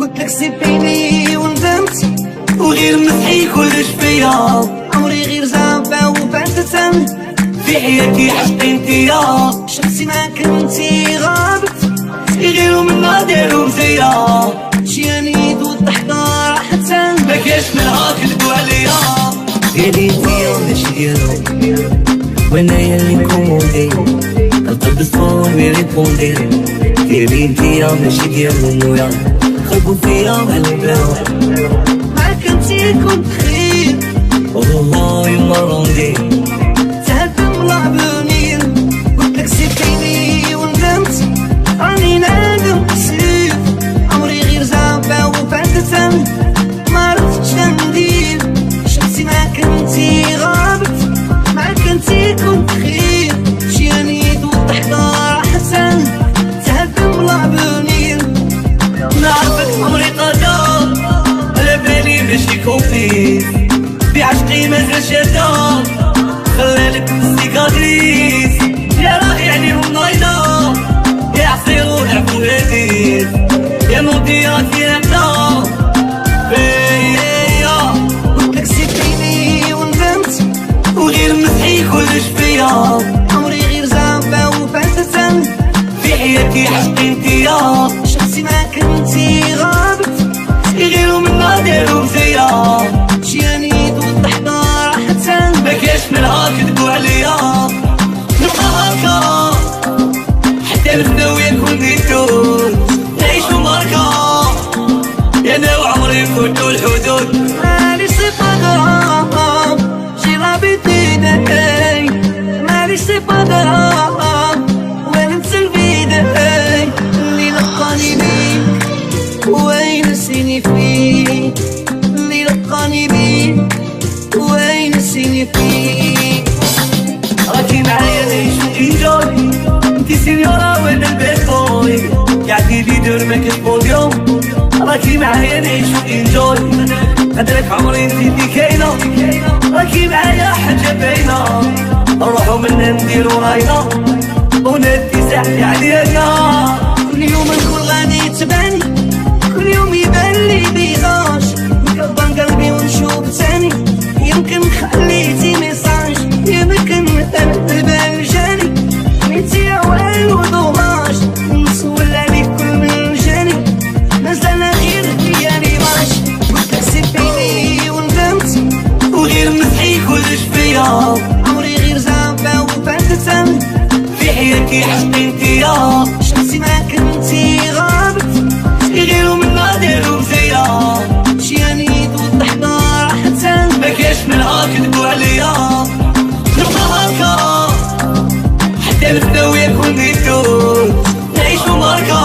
قلتلك سيبيني وندمت وغير مسحي كلش فيا، عمري غير زعبة وبعدتن في حياتي عشقي انتيا، شخصي ما كنتي غابت غيرو من نادر ومزيا، شياني دود تحضر حتى ما كاش منها كذبو عليا. ديالي انتيا ماشي ديالو وانايا اللي كوموندي، القلب صفون ويريبوندي. ديالي انتيا ماشي ديالو مويا، خلقو فيا وهالبلاو ما كنتي كنت خير والله يما روندي تهدم لعبوني. قلتلك سيبيني وندمت راني نادم سيف، عمري غير زعبة وبعدتن ما عرفتش ندير، شخصي ما كنتي غابت ما كنتي كنت خير، شياني دود تحضر حسن تهدم لعبوني. نعرفك عمري قدر على بالي ماشي كومبليس، بعشقي مازال شادة خلالك سيكاتريس، يا راهي عليهم نايضة يا عصير ولعبو هاديس، يا موديات يا نقدا فيا. قلتلك سيبيني وندمت وغير مسحي كلش فيا، عمري غير زعبة وبعدتن في حياتي عشقي انتيا، شخصي ما كنتي غابت غيرو من نادر ومزيا، شياني دود تحضر حتى ما كاش منها كذبو عليا. نبقى هاكا حتى نبداو يكون ديتوز نعيشو ماركا، يا انا وعمري نفوتو الحدود. مالي سي با غرام جي لابيتيد مالي سي با غرام وين ننسى الفيد اللي لقاني بيك وين نسيني فيك، اللي لقاني بيك وين نسيني فيك. راكي معايا نعيشو انجوي انتي سينيورا وانا البيت بوي، قاعدين ليدر ماكش بوديوم. راكي معايا نعيشو انجوي قدرك عمري نزيدني كاينة، راكي معايا حاجة باينة نروحو منا نديرو راينا وندي ساحتي علينا. كل يوم نكون غادي تباني، كل يوم يبان لي بيغاش مكبر قلبي ونشوف تاني، يمكن خليتي ميساج يمكن مثلا البال جاني ميتي عوال ودوماج نسول عليك كل من جاني مازال غير ديالي ماش. قلتلك سيبيني وندمت وغير مسحي كلش فيا، عمري غير زعبة وبعدتن في حياتي عشقي انتيا، شخصي ما كنتي غابت غيرو من نادر ومزيا، شياني دود تحضر حتى ما كاش منها كذبو عليا. نبقى هاكا حتى نبداو يكون ديتوز نعيشو ماركا،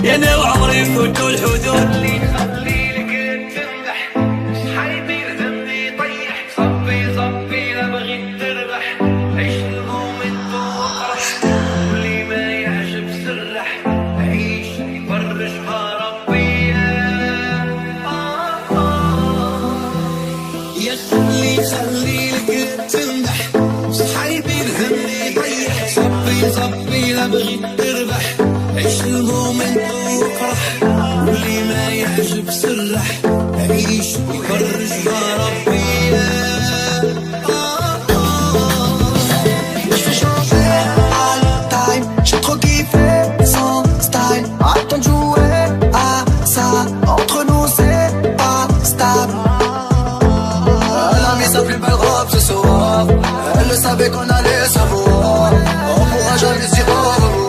يا انا وعمري نفوتو الحدود. اللي نخليلك تنبح شحال يطير ذنبي يطيح، صبي صبي لا بغيت تربح، عيش المومنت وافرح واللي ما يعجب سرح، عيش يفرجها ربي يا خليلك تنبح شحال يطير ذنبي يطيح، صبي صبي لا بغيت تربح، عيش المومنت وافرح واللي ما يعجب سرح، عيش يفرجها ربي. Elle savait qu'on allait savoir, on pourra jamais se dire au revoir.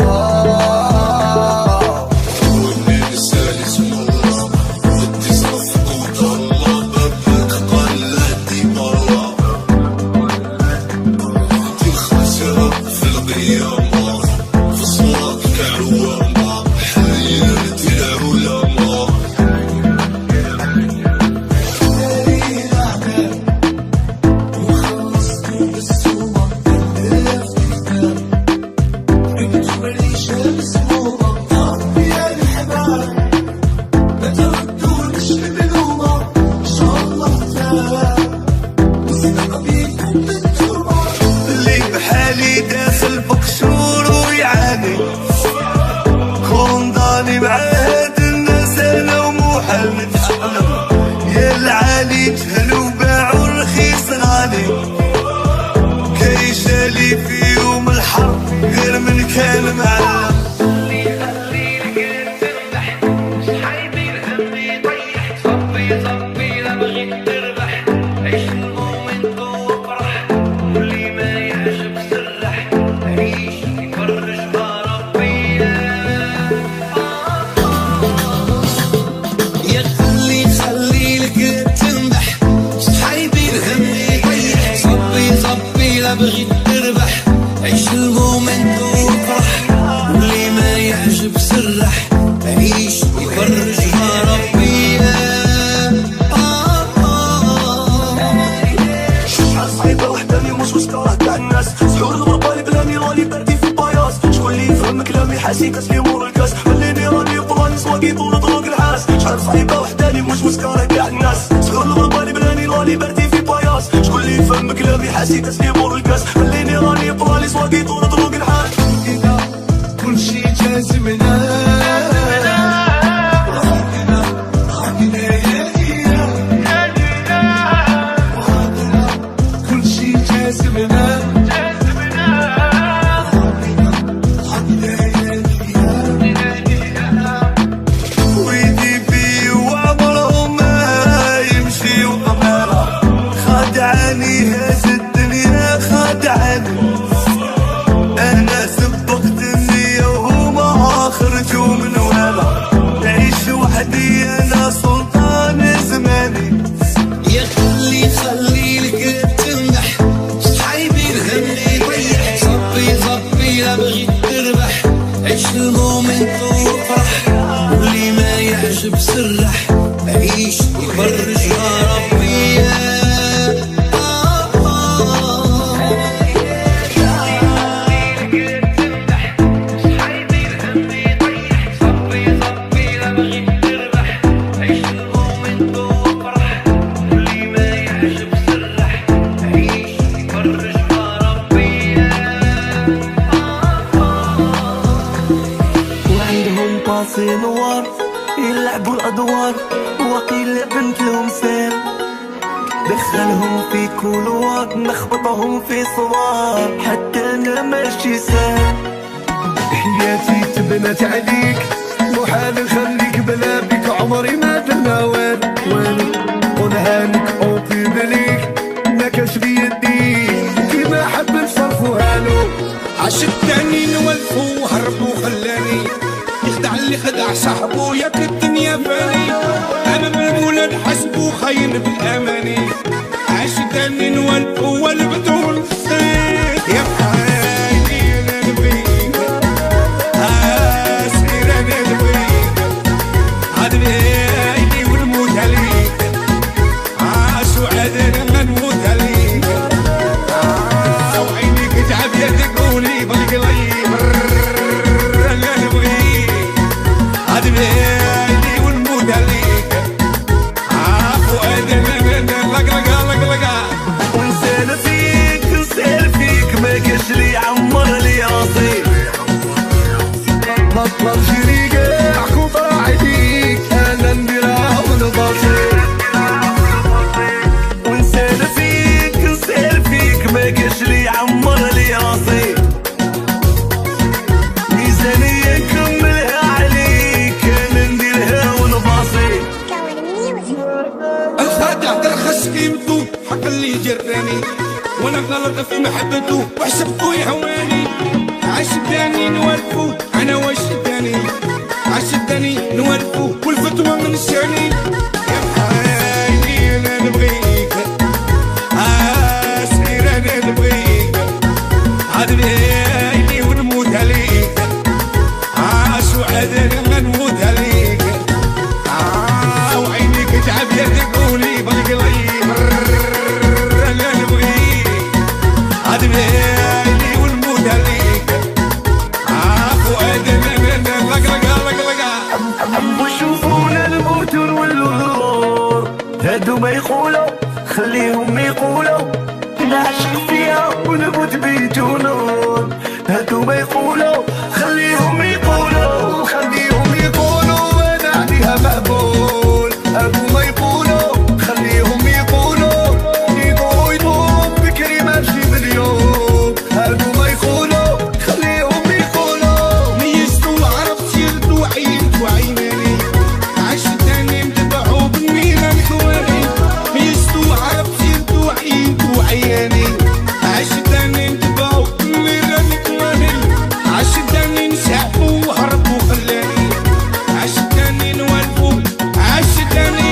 صعيبة وحداني مش مسكرة كاع الناس. شكون الغرباني بلاني راني بردي في باياس. شكون اللي يفهم كلامي حاسي تسلي مور الكاس. خليني راني بلاني سواقي طول طرق الحال. كلشي جازمنا بسرح عيش يفرجها ربي. وعندهم باصي نوار يلعبوا الأدوار وقيل بنت لهم سير. دخلهم في كولوار نخبطهم في صوار حتى أنا ماشي سير. حياتي تبنت عليك محال نخليك بلا بيك عمري ما درنا والو. قولها لك أوطي بليك ما كاش في يدي كيما حب نصرفوها له. عشقتني نولفو وهربو خلاني يخدع اللي خدع صاحبو ياك الدنيا فاني. انا بالمولى نحسبو خاين بالاماني. عشقتني نولفو والبدون الصيف يا حالي انا نبغيك سير انا نبغيك عاد بعيني ونموت عليك سعاد انا نموت عليك وعينيك تعب يدك قولي بالقليب بعيني ونموت عليك فؤاد لقلقة ونسال فيك ما كاش لي عمر لي راسي. نطلب جري كاع كوطا عليك انا نديرها ونباصي. ونسال فيك ما كاش لي عمر لي راسي. ميزانية نكملها عليك انا نديرها ونباصي. الخادع ترخص قيمته حق اللي جراني وانا غلط في محبته وحسبته يهواني. عشقتني نولفو انا وشداني. عشقتني نولفو والفتوى من الشاني. يا حالي انا نبغيك سير انا نبغيك عاد بعيني ونموت عليك سعاد انا نموت عليك وعينيك تعب يدك قولي بالقليب انا نبغيك عاد بعيني ونموت عليك فؤاد انا لقلقة. حبوا يشوفونا الموت والورور هادو ما يقولوا خليهم يقولوا نعشق فيها ونموت بجنون. هادو ما يقولوا خليهم يقولوا انا عليها مقبول. هادو ما يقولوا خليهم يقولوا يطوب بكري ماشي مليون. هادو ما يقولوا خليهم يقولوا ميزتو عرفت سيرتو عينتو عيناني. عشتاني متبعو بالميلان كواني. ميزتو عرفت سيرتو عينتو عياني. عشتاني متبعو بالميلان كواني. عشتاني نسحبو وهربو خلاني. عشتاني نولفو عشتاني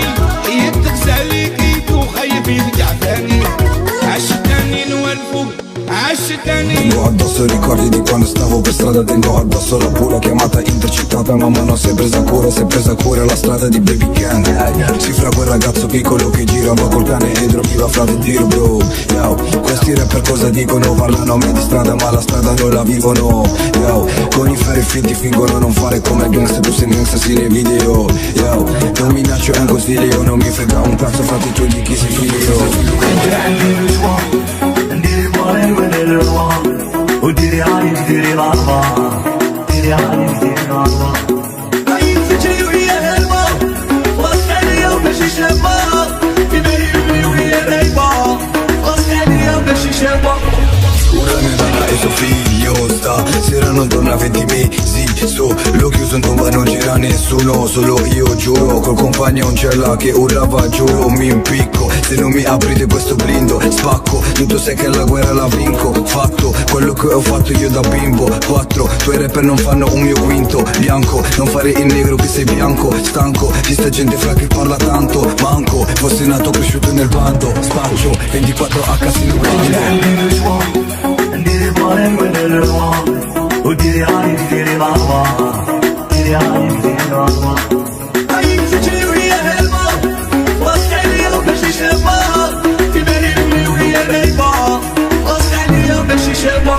يدقس عليك يدو خايف يرجع ثاني. عشتاني نولفو عشتاني Tengo ardos, soy Ricardo y cuando estaba por estrada tengo ardos. addosso la pura chiamata intercettata, mamma non si è presa cura la strada di Baby Gang. Si fra quel ragazzo piccolo che girava col cane e drogiva frate Dio bro. Yo, questi rapper cosa dicono? Parlano a me di strada ma la strada non la vivono. Yo, con i ferri finti fingono non fare come gangster, tu sei gangster sì nei video. Yo, non mi minaccio è un consiglio, non mi frega un cazzo frate tu di chi sei figlio. وديري علي ديري العربة ديري علي ديري العربة عين فجري ويا هلبة غصب عليا وماشي شابة في بالي ويا رايبة غصب عليا وماشي شابة Una mia donna e suo figlio stasera non torna 20 mesi solo chiuso in tomba non c'era nessuno, solo io giuro col compagno in cella che urlava giuro mi impicco se non mi aprite questo blindo spacco tutto sai che la guerra la vinco fatto quello che ho fatto io da bimbo 4 tuoi rapper non fanno un mio quinto bianco non fare il negro che sei bianco stanco di sta gente fra che parla tanto manco fossi nato cresciuto nel bando spaccio 24H sino quando نديري بالي وندير الوان وديري علي ديري العربة ديري علي ديري العربة عين فجري ويا هلبة غصب عليا وماشي شابة في بالي ويا رايبة غصب عليا وماشي شابة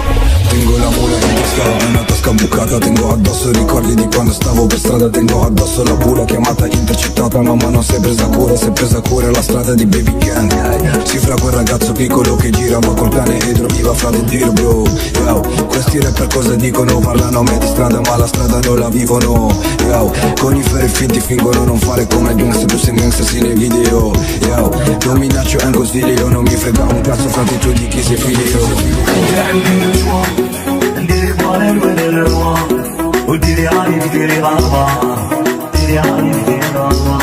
Tengo la mula in tasca, una tasca bucata, tengo addosso i ricordi di quando stavo per strada, tengo addosso la pura chiamata intercettata, mamma non si è presa cura la strada di Baby Gang. Si fra quel ragazzo piccolo che girava col cane e drogiva frate Dio bro. Yo, questi rapper cosa dicono? Parlano a me di strada ma la strada non la vivono. Yo, con i ferri finti fingono non fare come gangster, tu sei gangster sì nei video. Yo, non minaccio è un consiglio, non mi frega un cazzo frate tu di chi sei figlio. نديري بالي وندير الوان وديري علي ديري العربة ديري علي ديري العربة